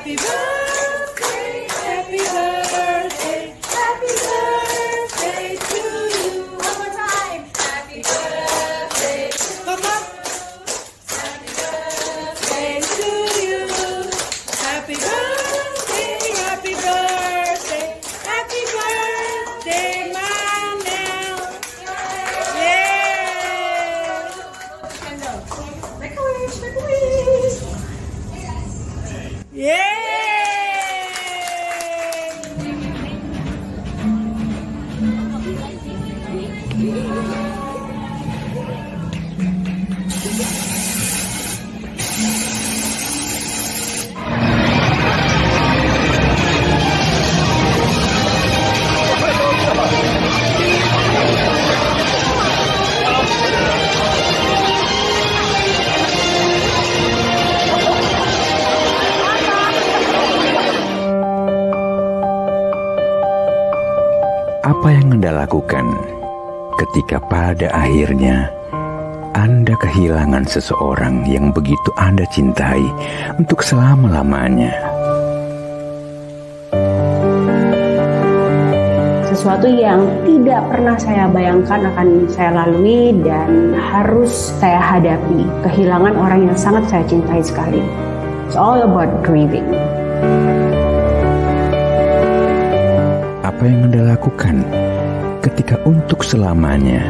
Happy birthday, happy birthday, happy birthday to you. One more time. Happy birthday. Come on. Happy birthday to you. Happy birthday, happy birthday, happy birthday, Manel. Yay! Make a wish, make a wish. Yay! Apa yang Anda lakukan ketika pada akhirnya Anda kehilangan seseorang yang begitu Anda cintai untuk selama-lamanya? Sesuatu yang tidak pernah saya bayangkan akan saya lalui dan harus saya hadapi. Kehilangan orang yang sangat saya cintai sekali. It's all about grieving. Apa yang Anda lakukan ketika untuk selamanya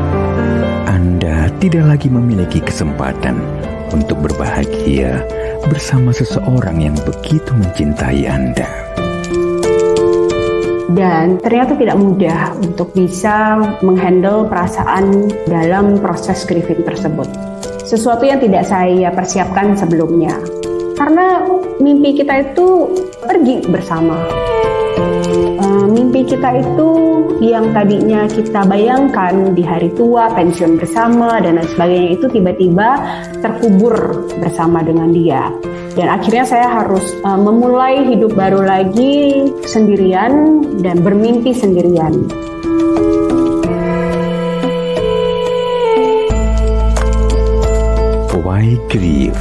Anda tidak lagi memiliki kesempatan untuk berbahagia bersama seseorang yang begitu mencintai Anda? Dan ternyata tidak mudah untuk bisa menghandle perasaan dalam proses grieving tersebut. Sesuatu yang tidak saya persiapkan sebelumnya. Karena mimpi kita itu pergi bersama. Mimpi kita itu yang tadinya kita bayangkan di hari tua, pensiun bersama, dan lain sebagainya itu tiba-tiba terkubur bersama dengan dia. Dan akhirnya saya harus memulai hidup baru lagi sendirian dan bermimpi sendirian. Why Grieve?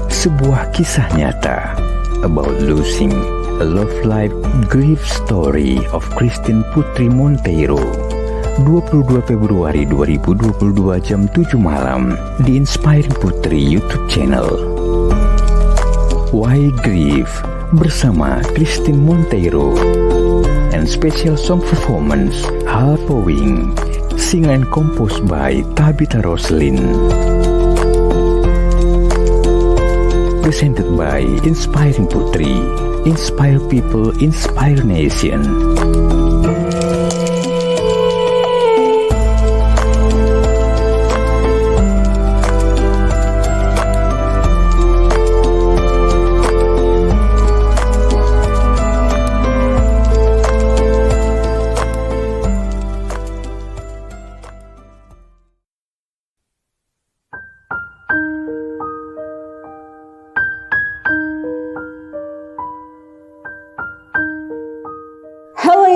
Sebuah kisah nyata about losing a love life grief story of Christine Putri Monteiro. 22 Februari 2022 jam 7 malam di Inspiring Putri YouTube channel. Why Grieve bersama Christine Monteiro and special song performance Halloween, sing and composed by Tabitha Roslin. Presented by Inspiring Putri. Inspire people, inspire nation.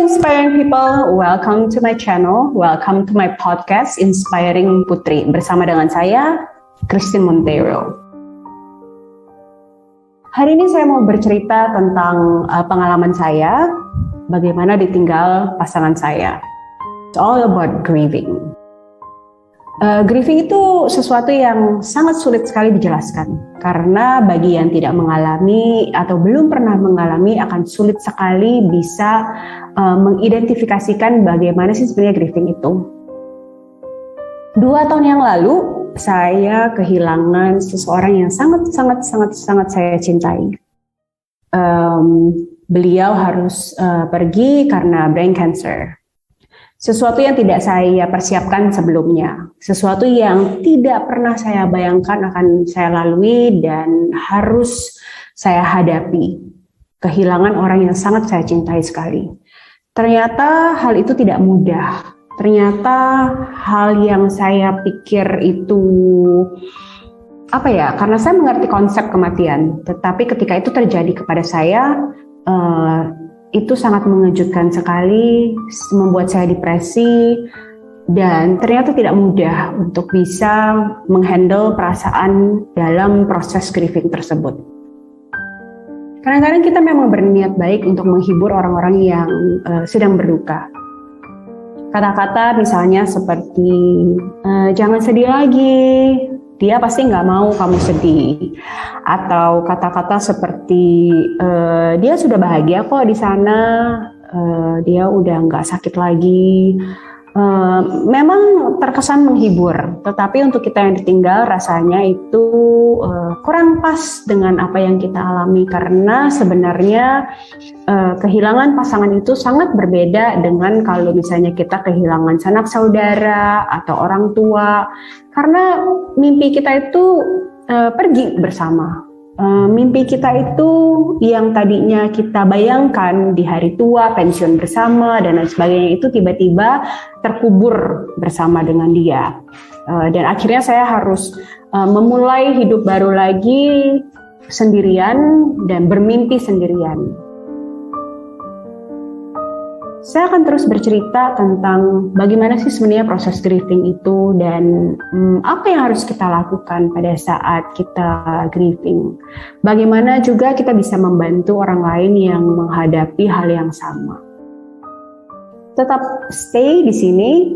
Inspiring people, welcome to my channel, welcome to my podcast Inspiring Putri bersama dengan saya, Christine Monteiro. Hari ini saya mau bercerita tentang pengalaman saya, bagaimana ditinggal pasangan saya. It's all about grieving. Grieving itu sesuatu yang sangat sulit sekali dijelaskan, karena bagi yang tidak mengalami atau belum pernah mengalami akan sulit sekali bisa mengidentifikasikan bagaimana sih sebenarnya grieving itu. 2 tahun yang lalu, saya kehilangan seseorang yang sangat saya cintai. Beliau harus pergi karena brain cancer. Sesuatu yang tidak saya persiapkan sebelumnya, sesuatu yang tidak pernah saya bayangkan akan saya lalui dan harus saya hadapi. Kehilangan orang yang sangat saya cintai sekali. Ternyata hal itu tidak mudah. Ternyata hal yang saya pikir itu karena saya mengerti konsep kematian, tetapi ketika itu terjadi kepada saya, itu sangat mengejutkan sekali, membuat saya depresi, dan ternyata tidak mudah untuk bisa menghandle perasaan dalam proses grieving tersebut. Kadang-kadang kita memang berniat baik untuk menghibur orang-orang yang sedang berduka. Kata-kata misalnya seperti, jangan sedih lagi, dia pasti nggak mau kamu sedih. Atau kata-kata seperti, dia sudah bahagia kok di sana, dia udah nggak sakit lagi. Memang terkesan menghibur, tetapi untuk kita yang ditinggal rasanya itu kurang pas dengan apa yang kita alami, karena sebenarnya kehilangan pasangan itu sangat berbeda dengan kalau misalnya kita kehilangan sanak saudara atau orang tua, karena mimpi kita itu pergi bersama. Mimpi kita itu yang tadinya kita bayangkan di hari tua, pensiun bersama dan lain sebagainya, itu tiba-tiba terkubur bersama dengan dia. Dan akhirnya saya harus memulai hidup baru lagi sendirian dan bermimpi sendirian. Saya akan terus bercerita tentang bagaimana sih sebenarnya proses grieving itu dan apa yang harus kita lakukan pada saat kita grieving. Bagaimana juga kita bisa membantu orang lain yang menghadapi hal yang sama. Tetap stay di sini,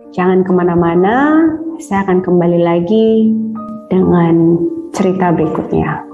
jangan kemana-mana. Saya akan kembali lagi dengan cerita berikutnya.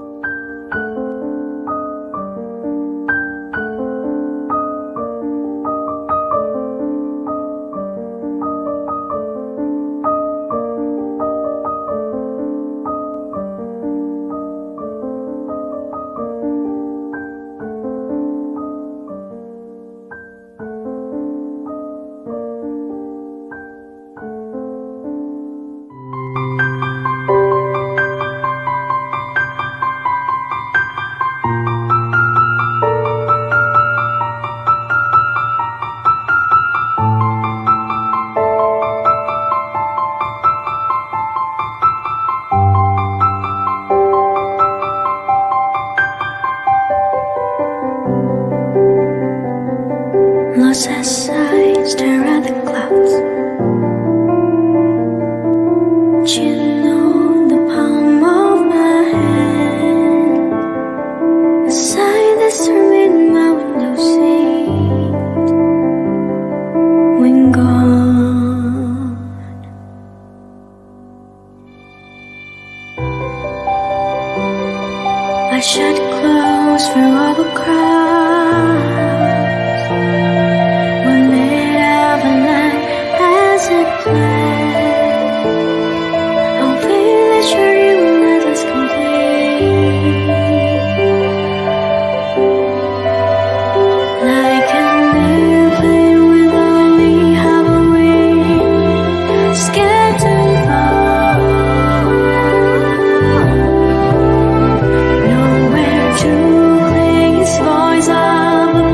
Lost as I stare at the clouds, chin on the palm of my hand, a sigh that's in my window seat. When gone, I shut close for all the crowd. Nowhere to cling, its voice of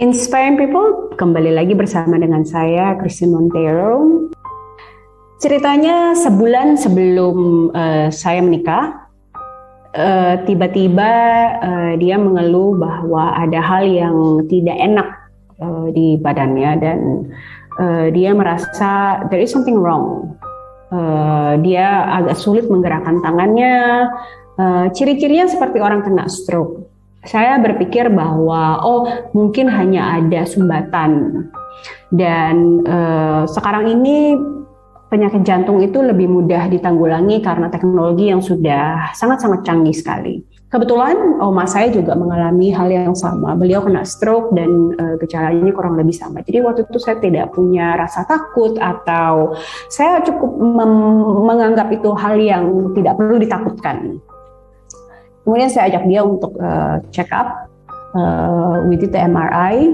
Inspiring People, kembali lagi bersama dengan saya, Christine Monteiro. Ceritanya sebulan sebelum saya menikah, tiba-tiba dia mengeluh bahwa ada hal yang tidak enak di badannya dan dia merasa there is something wrong. Dia agak sulit menggerakkan tangannya, ciri-cirinya seperti orang kena stroke. Saya berpikir bahwa mungkin hanya ada sumbatan dan sekarang ini penyakit jantung itu lebih mudah ditanggulangi karena teknologi yang sudah sangat-sangat canggih sekali. Kebetulan oma saya juga mengalami hal yang sama. Beliau kena stroke dan gejalanya kurang lebih sama. Jadi waktu itu saya tidak punya rasa takut atau saya cukup menganggap itu hal yang tidak perlu ditakutkan. Kemudian saya ajak dia untuk check up, we did the MRI,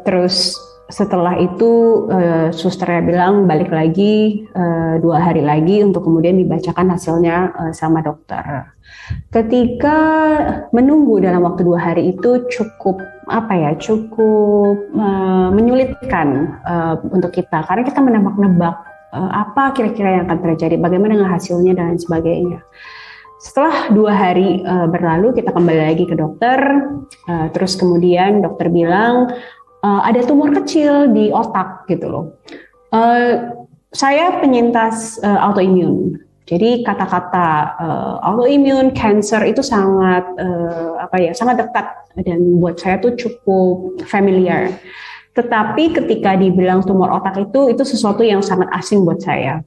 terus setelah itu susternya bilang balik lagi 2 hari lagi untuk kemudian dibacakan hasilnya sama dokter. Ketika menunggu dalam waktu 2 hari itu cukup menyulitkan untuk kita karena kita menebak-nebak apa kira-kira yang akan terjadi, bagaimana dengan hasilnya dan sebagainya. Setelah 2 hari berlalu, kita kembali lagi ke dokter, terus kemudian dokter bilang ada tumor kecil di otak gitu loh. Saya penyintas autoimun, jadi kata-kata autoimun, cancer itu sangat sangat dekat dan buat saya tuh cukup familiar. Tetapi ketika dibilang tumor otak itu sesuatu yang sangat asing buat saya.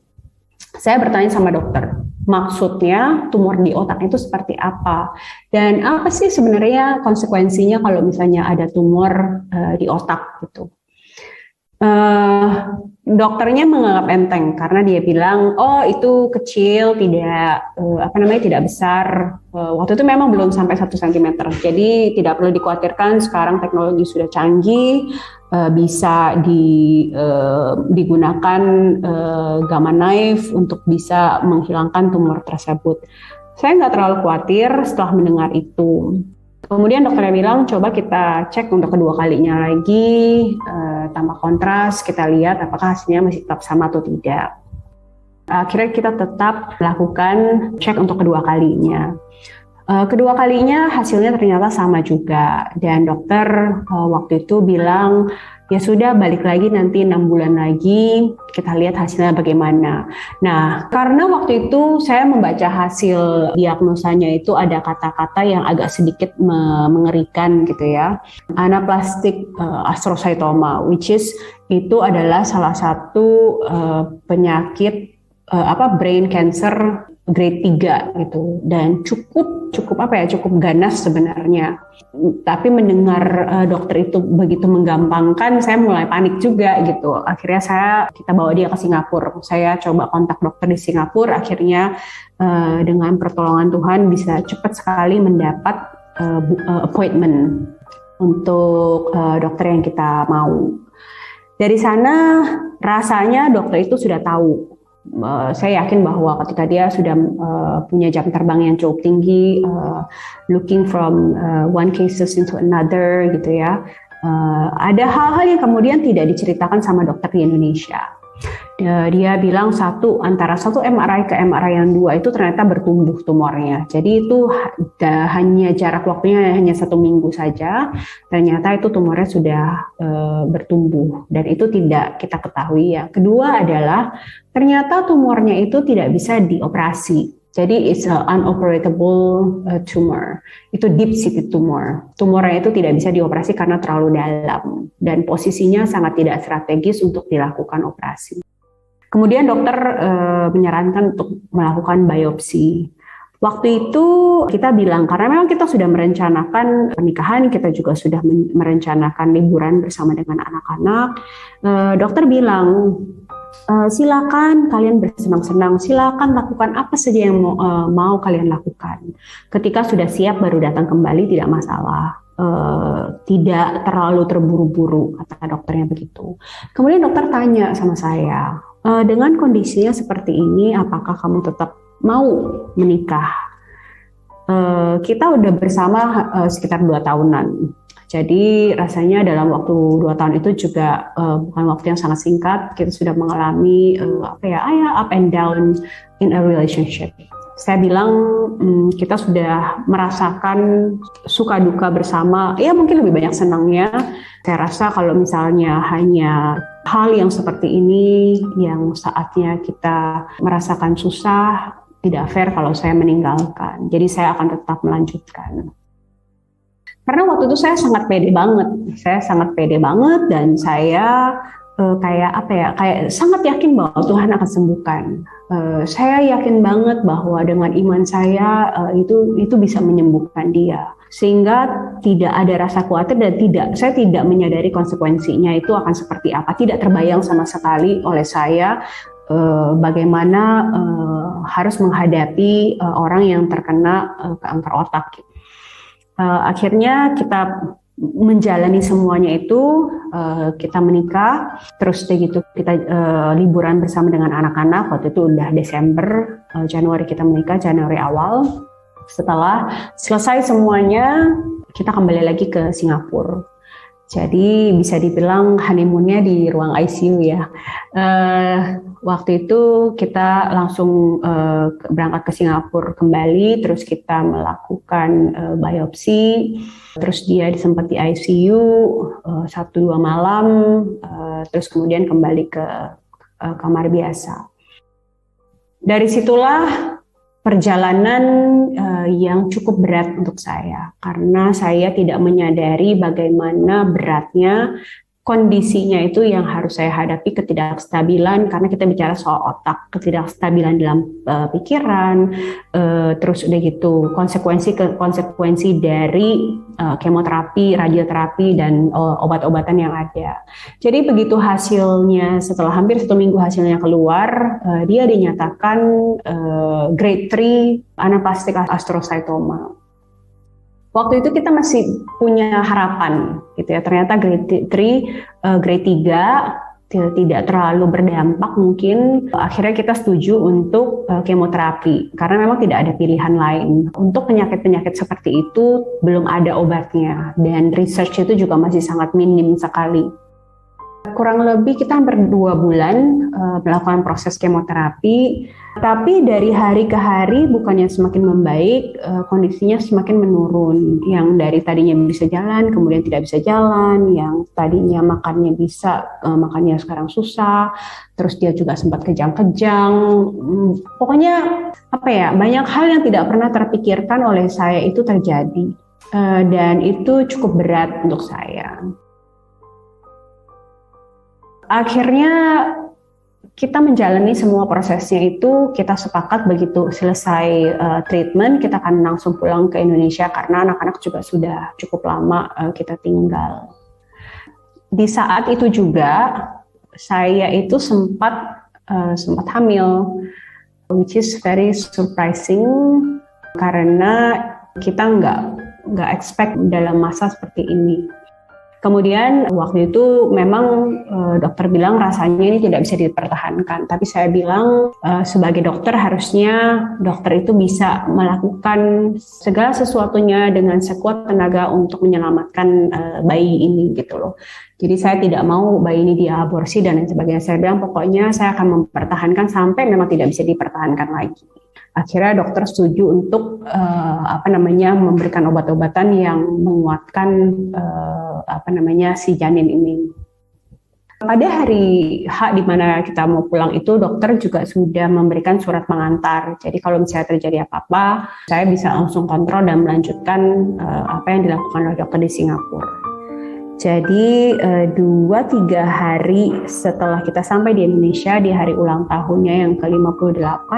Saya bertanya sama dokter, maksudnya tumor di otak itu seperti apa? Dan apa sih sebenarnya konsekuensinya kalau misalnya ada tumor di otak gitu? Dokternya menganggap enteng karena dia bilang, itu kecil, tidak besar. Waktu itu memang belum sampai 1 cm, jadi tidak perlu dikhawatirkan. Sekarang teknologi sudah canggih, bisa digunakan gamma knife untuk bisa menghilangkan tumor tersebut. Saya nggak terlalu khawatir setelah mendengar itu. Kemudian dokternya bilang, coba kita cek untuk kedua kalinya lagi, tambah kontras, kita lihat apakah hasilnya masih tetap sama atau tidak. Akhirnya kita tetap melakukan cek untuk kedua kalinya. Kedua kalinya hasilnya ternyata sama juga, dan dokter waktu itu bilang, ya sudah balik lagi nanti 6 bulan lagi, kita lihat hasilnya bagaimana. Nah, karena waktu itu saya membaca hasil diagnosanya itu ada kata-kata yang agak sedikit mengerikan gitu ya. Anaplastic astrocytoma, which is itu adalah salah satu penyakit brain cancer grade 3 gitu, dan cukup ganas sebenarnya. Tapi mendengar dokter itu begitu menggampangkan, saya mulai panik juga gitu. Akhirnya kita bawa dia ke Singapura. Saya coba kontak dokter di Singapura. Akhirnya dengan pertolongan Tuhan bisa cepat sekali mendapat appointment untuk dokter yang kita mau. Dari sana rasanya dokter itu sudah tahu. Saya yakin bahwa ketika dia sudah punya jam terbang yang cukup tinggi, looking from one cases into another gitu ya, ada hal-hal yang kemudian tidak diceritakan sama dokter di Indonesia. Dia bilang antara satu MRI ke MRI yang 2 itu ternyata bertumbuh tumornya. Jadi itu hanya jarak waktunya hanya 1 minggu saja. Ternyata itu tumornya sudah bertumbuh dan itu tidak kita ketahui ya. Kedua adalah ternyata tumornya itu tidak bisa dioperasi. Jadi it's an unoperatable tumor. Itu deep seated tumor. Tumornya itu tidak bisa dioperasi karena terlalu dalam dan posisinya sangat tidak strategis untuk dilakukan operasi. Kemudian dokter menyarankan untuk melakukan biopsi. Waktu itu kita bilang, karena memang kita sudah merencanakan pernikahan, kita juga sudah merencanakan liburan bersama dengan anak-anak. Dokter bilang, silakan kalian bersenang-senang, silakan lakukan apa saja yang mau kalian lakukan. Ketika sudah siap baru datang kembali, tidak masalah. Tidak terlalu terburu-buru, kata dokternya begitu. Kemudian dokter tanya sama saya, dengan kondisinya seperti ini, apakah kamu tetap mau menikah? Kita udah bersama sekitar 2 tahunan. Jadi rasanya dalam waktu 2 tahun itu juga bukan waktu yang sangat singkat. Kita sudah mengalami up and down in a relationship. Saya bilang kita sudah merasakan suka duka bersama. Ya mungkin lebih banyak senangnya. Saya rasa kalau misalnya hanya hal yang seperti ini yang saatnya kita merasakan susah, tidak fair kalau saya meninggalkan. Jadi saya akan tetap melanjutkan. Karena waktu itu saya sangat pede banget dan saya kayak sangat yakin bahwa Tuhan akan sembuhkan. Saya yakin banget bahwa dengan iman saya itu bisa menyembuhkan dia. Sehingga tidak ada rasa khawatir dan saya tidak menyadari konsekuensinya itu akan seperti apa. Tidak terbayang sama sekali oleh saya bagaimana harus menghadapi orang yang terkena kanker otak. Akhirnya kita menjalani semuanya itu, kita menikah, terus gitu kita liburan bersama dengan anak-anak. Waktu itu udah Desember, Januari kita menikah, Januari awal. Setelah selesai semuanya, kita kembali lagi ke Singapura. Jadi bisa dibilang honeymoonnya di ruang ICU ya. Waktu itu kita langsung berangkat ke Singapura kembali, terus kita melakukan biopsi, terus dia sempat di ICU 1-2 malam, terus kemudian kembali ke kamar biasa. Dari situlah perjalanan yang cukup berat untuk saya, karena saya tidak menyadari bagaimana beratnya kondisinya itu yang harus saya hadapi, ketidakstabilan, karena kita bicara soal otak, ketidakstabilan dalam pikiran, terus udah gitu konsekuensi dari kemoterapi, radioterapi, dan obat-obatan yang ada. Jadi begitu hasilnya, setelah hampir 1 minggu hasilnya keluar, dia dinyatakan grade 3 anaplastic astrocytoma. Waktu itu kita masih punya harapan, gitu ya. Ternyata grade 3 tidak terlalu berdampak mungkin. Akhirnya kita setuju untuk kemoterapi, karena memang tidak ada pilihan lain. Untuk penyakit-penyakit seperti itu belum ada obatnya, dan research itu juga masih sangat minim sekali. Kurang lebih kita hampir 2 bulan melakukan proses kemoterapi, tapi dari hari ke hari bukannya semakin membaik, kondisinya semakin menurun. Yang dari tadinya bisa jalan, kemudian tidak bisa jalan, yang tadinya makannya bisa, makannya sekarang susah, terus dia juga sempat kejang-kejang. Pokoknya banyak hal yang tidak pernah terpikirkan oleh saya itu terjadi, dan itu cukup berat untuk saya. Akhirnya kita menjalani semua prosesnya itu, kita sepakat begitu selesai treatment kita akan langsung pulang ke Indonesia karena anak-anak juga sudah cukup lama kita tinggal. Di saat itu juga saya itu sempat hamil, which is very surprising karena kita nggak expect dalam masa seperti ini. Kemudian waktu itu memang dokter bilang rasanya ini tidak bisa dipertahankan. Tapi saya bilang sebagai dokter harusnya dokter itu bisa melakukan segala sesuatunya dengan sekuat tenaga untuk menyelamatkan bayi ini gitu loh. Jadi saya tidak mau bayi ini diaborsi dan lain sebagainya. Saya bilang pokoknya saya akan mempertahankan sampai memang tidak bisa dipertahankan lagi. Akhirnya dokter setuju untuk memberikan obat-obatan yang menguatkan si janin ini. Pada hari H di mana kita mau pulang itu dokter juga sudah memberikan surat pengantar. Jadi kalau misalnya terjadi apa-apa, saya bisa langsung kontrol dan melanjutkan apa yang dilakukan oleh dokter di Singapura. Jadi 2-3 hari setelah kita sampai di Indonesia di hari ulang tahunnya yang ke-58,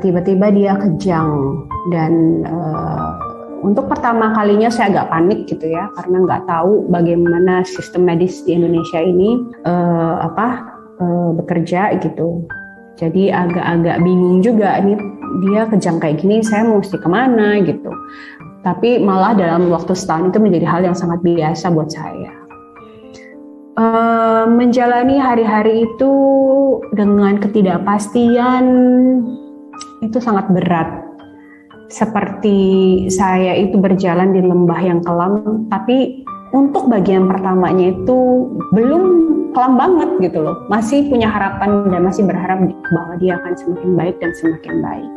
tiba-tiba dia kejang dan untuk pertama kalinya saya agak panik gitu ya, karena nggak tahu bagaimana sistem medis di Indonesia ini bekerja gitu. Jadi agak-agak bingung juga, nih dia kejang kayak gini, saya mesti kemana gitu. Tapi malah dalam waktu setahun itu menjadi hal yang sangat biasa buat saya. Menjalani hari-hari itu dengan ketidakpastian itu sangat berat. seperti saya itu berjalan di lembah yang kelam, tapi untuk bagian pertamanya itu belum kelam banget gitu loh. Masih punya harapan dan masih berharap bahwa dia akan semakin baik dan semakin baik.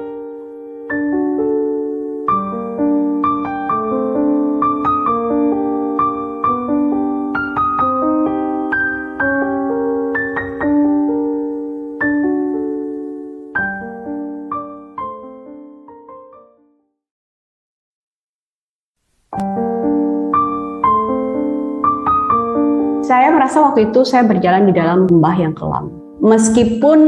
Saya merasa waktu itu saya berjalan di dalam lembah yang kelam. Meskipun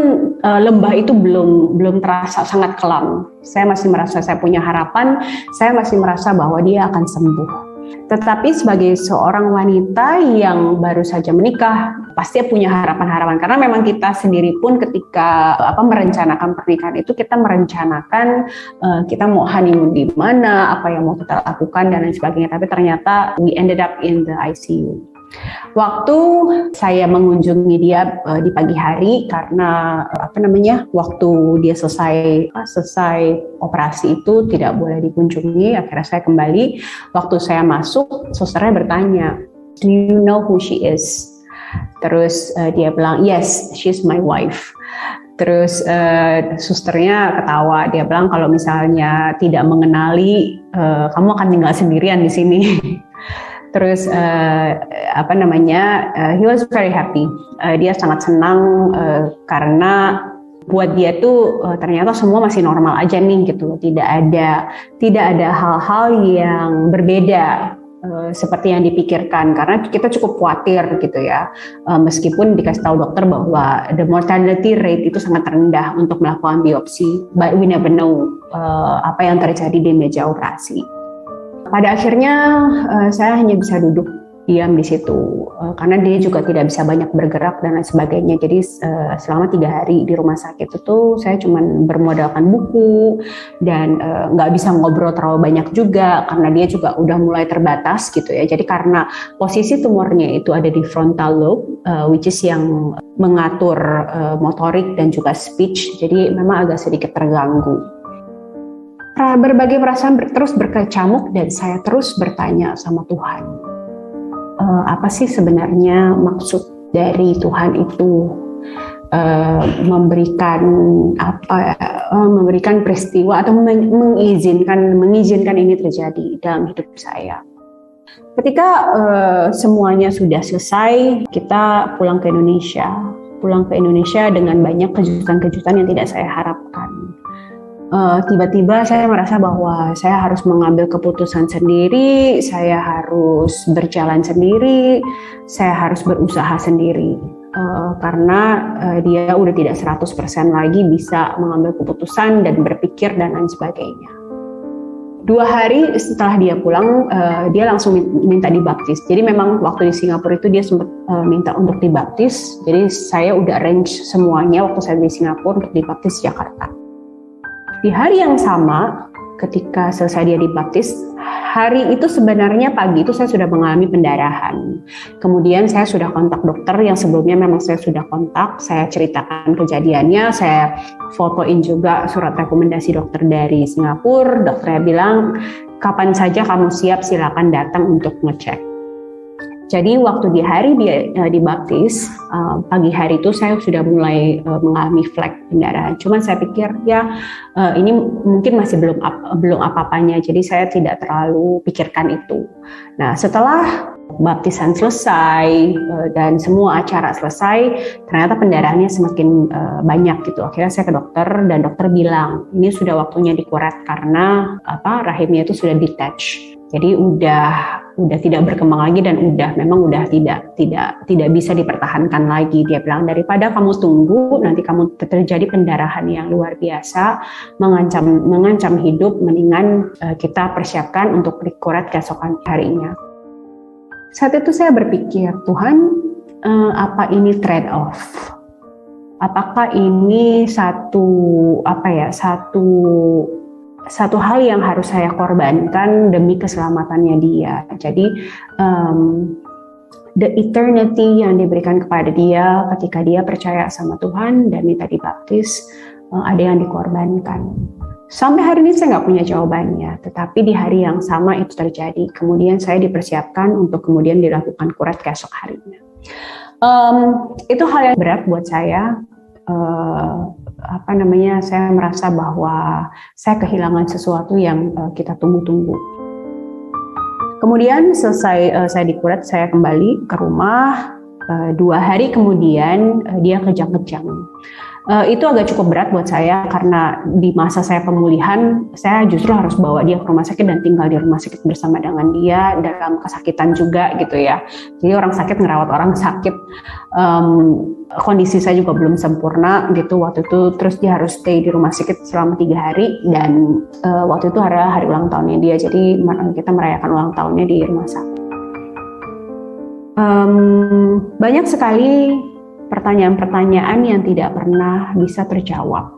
lembah itu belum terasa sangat kelam, saya masih merasa saya punya harapan, saya masih merasa bahwa dia akan sembuh. Tetapi sebagai seorang wanita yang baru saja menikah, pasti punya harapan-harapan, karena memang kita sendiri pun ketika merencanakan pernikahan itu kita merencanakan kita mau honeymoon di mana, apa yang mau kita lakukan dan lain sebagainya. Tapi ternyata we ended up in the ICU. Waktu saya mengunjungi dia di pagi hari karena waktu dia selesai operasi itu tidak boleh dikunjungi. Akhirnya saya kembali. Waktu saya masuk, susternya bertanya, "Do you know who she is?" Terus dia bilang, "Yes, she's my wife." Terus susternya ketawa, dia bilang kalau misalnya tidak mengenali, kamu akan tinggal sendirian di sini. Terus he was very happy. Dia sangat senang karena buat dia tuh ternyata semua masih normal aja nih gitu. Tidak ada hal-hal yang berbeda seperti yang dipikirkan, karena kita cukup khawatir gitu ya. Meskipun dikasih tahu dokter bahwa the mortality rate itu sangat rendah untuk melakukan biopsi, but we never know apa yang terjadi di meja operasi. Pada akhirnya saya hanya bisa duduk diam di situ karena dia juga tidak bisa banyak bergerak dan lain sebagainya. Jadi selama 3 hari di rumah sakit itu saya cuma bermodalkan buku dan nggak bisa ngobrol terlalu banyak juga karena dia juga udah mulai terbatas gitu ya. Jadi karena posisi tumornya itu ada di frontal lobe, which is yang mengatur motorik dan juga speech. Jadi memang agak sedikit terganggu. Berbagai perasaan terus berkecamuk dan saya terus bertanya sama Tuhan, apa sih sebenarnya maksud dari Tuhan itu memberikan peristiwa atau mengizinkan ini terjadi dalam hidup saya. Ketika semuanya sudah selesai, kita pulang ke Indonesia dengan banyak kejutan-kejutan yang tidak saya harapkan. Tiba-tiba saya merasa bahwa saya harus mengambil keputusan sendiri, saya harus berjalan sendiri, saya harus berusaha sendiri. Karena dia udah tidak 100% lagi bisa mengambil keputusan dan berpikir dan lain sebagainya. 2 hari setelah dia pulang, dia langsung minta dibaptis. Jadi memang waktu di Singapura itu dia sempat minta untuk dibaptis. Jadi saya udah arrange semuanya waktu saya di Singapura untuk dibaptis di Jakarta. Di hari yang sama, ketika selesai dia dibaptis, hari itu sebenarnya pagi itu saya sudah mengalami pendarahan. Kemudian saya sudah kontak dokter yang sebelumnya memang saya sudah kontak, saya ceritakan kejadiannya, saya fotoin juga surat rekomendasi dokter dari Singapura. Dokternya bilang, kapan saja kamu siap silakan datang untuk ngecek. Jadi waktu di hari dia dibaptis, pagi hari itu saya sudah mulai mengalami flek pendarahan. Cuman saya pikir ini mungkin masih belum apa-apanya, jadi saya tidak terlalu pikirkan itu. Nah setelah baptisan selesai dan semua acara selesai, ternyata pendarahannya semakin banyak gitu. Akhirnya saya ke dokter dan dokter bilang ini sudah waktunya dikuret karena rahimnya itu sudah detach. Jadi udah tidak berkembang lagi dan memang udah tidak bisa dipertahankan lagi. Dia bilang daripada kamu tunggu nanti kamu terjadi pendarahan yang luar biasa mengancam hidup, mendingan kita persiapkan untuk dikuret keesokan harinya. Saat itu saya berpikir, Tuhan, apa ini trade off? Apakah ini satu hal yang harus saya korbankan demi keselamatannya dia. Jadi the eternity yang diberikan kepada dia ketika dia percaya sama Tuhan dan minta dibaptis, ada yang dikorbankan. Sampai hari ini saya nggak punya jawabannya, tetapi di hari yang sama itu terjadi. Kemudian saya dipersiapkan untuk kemudian dilakukan kuret keesok harinya. Itu hal yang berat buat saya. Saya merasa bahwa saya kehilangan sesuatu yang kita tunggu-tunggu. Kemudian selesai saya dikuret, saya kembali ke rumah. 2 hari kemudian dia kejang-kejang. Itu agak cukup berat buat saya karena di masa saya pemulihan, saya justru harus bawa dia ke rumah sakit dan tinggal di rumah sakit bersama dengan dia dalam kesakitan juga gitu ya. Jadi orang sakit ngerawat orang sakit. Kondisi saya juga belum sempurna gitu waktu itu, terus dia harus stay di rumah sakit selama 3 hari dan waktu itu adalah hari ulang tahunnya dia, jadi kita merayakan ulang tahunnya di rumah sakit. Banyak sekali pertanyaan-pertanyaan yang tidak pernah bisa terjawab.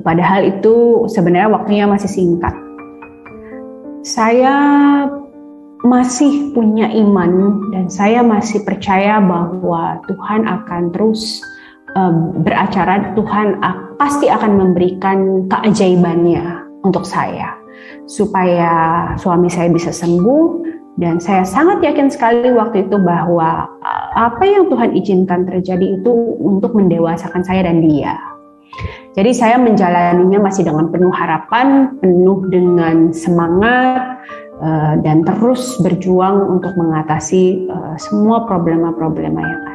Padahal itu sebenarnya waktunya masih singkat. Saya masih punya iman dan saya masih percaya bahwa Tuhan akan terus beracara. Tuhan pasti akan memberikan keajaibannya untuk saya supaya suami saya bisa sembuh. Dan saya sangat yakin sekali waktu itu bahwa apa yang Tuhan izinkan terjadi itu untuk mendewasakan saya dan dia. Jadi saya menjalaninya masih dengan penuh harapan, penuh dengan semangat, dan terus berjuang untuk mengatasi semua problema-problema yang ada.